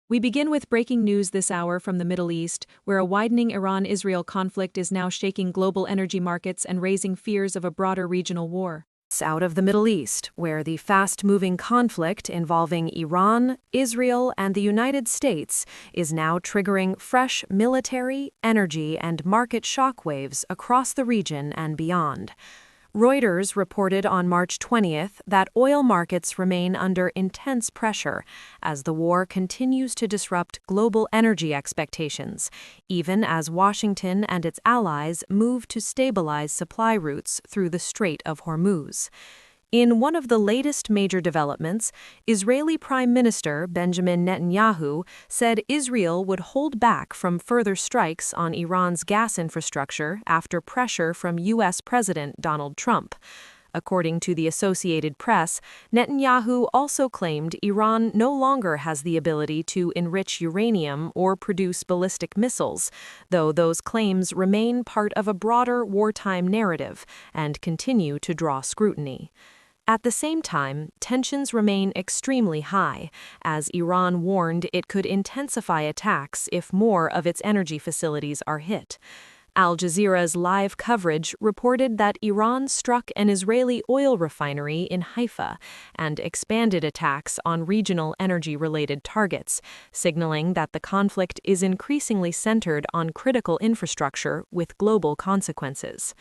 We begin with breaking news this hour from the Middle East, where a widening Iran-Israel conflict is now shaking global energy markets and raising fears of a broader regional war. Out of the Middle East, where the fast-moving conflict involving Iran, Israel, and the United States is now triggering fresh military, energy, and market shockwaves across the region and beyond. Reuters reported on March 20th that oil markets remain under intense pressure as the war continues to disrupt global energy expectations, even as Washington and its allies move to stabilize supply routes through the Strait of Hormuz. In one of the latest major developments, Israeli Prime Minister Benjamin Netanyahu said Israel would hold back from further strikes on Iran's gas infrastructure after pressure from U.S. President Donald Trump. According to the Associated Press, Netanyahu also claimed Iran no longer has the ability to enrich uranium or produce ballistic missiles, though those claims remain part of a broader wartime narrative and continue to draw scrutiny. At the same time, tensions remain extremely high, as Iran warned it could intensify attacks if more of its energy facilities are hit. Al Jazeera's live coverage reported that Iran struck an Israeli oil refinery in Haifa and expanded attacks on regional energy-related targets, signaling that the conflict is increasingly centered on critical infrastructure with global consequences.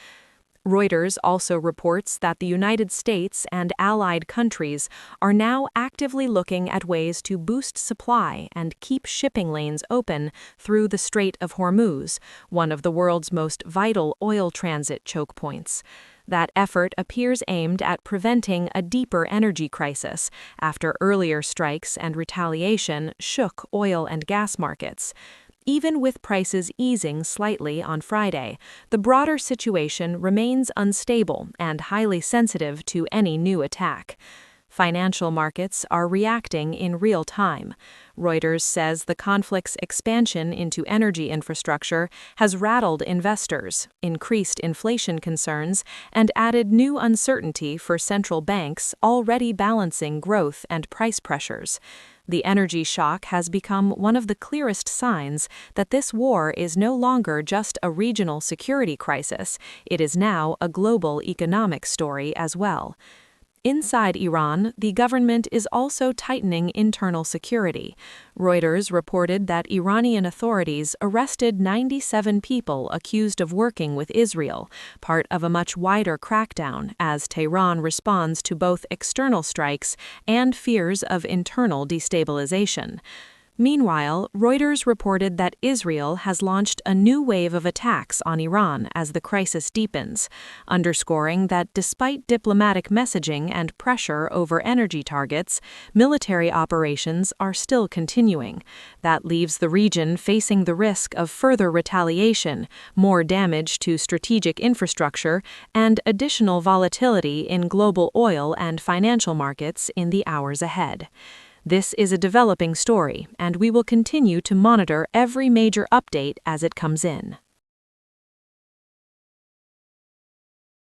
Reuters also reports that the United States and allied countries are now actively looking at ways to boost supply and keep shipping lanes open through the Strait of Hormuz, one of the world's most vital oil transit choke points. That effort appears aimed at preventing a deeper energy crisis after earlier strikes and retaliation shook oil and gas markets. Even with prices easing slightly on Friday, the broader situation remains unstable and highly sensitive to any new attack. Financial markets are reacting in real time. Reuters says the conflict's expansion into energy infrastructure has rattled investors, increased inflation concerns, and added new uncertainty for central banks already balancing growth and price pressures. The energy shock has become one of the clearest signs that this war is no longer just a regional security crisis, it is now a global economic story as well. Inside Iran, the government is also tightening internal security. Reuters reported that Iranian authorities arrested 97 people accused of working with Israel, part of a much wider crackdown as Tehran responds to both external strikes and fears of internal destabilization. Meanwhile, Reuters reported that Israel has launched a new wave of attacks on Iran as the crisis deepens, underscoring that despite diplomatic messaging and pressure over energy targets, military operations are still continuing. That leaves the region facing the risk of further retaliation, more damage to strategic infrastructure, and additional volatility in global oil and financial markets in the hours ahead. This is a developing story, and we will continue to monitor every major update as it comes in.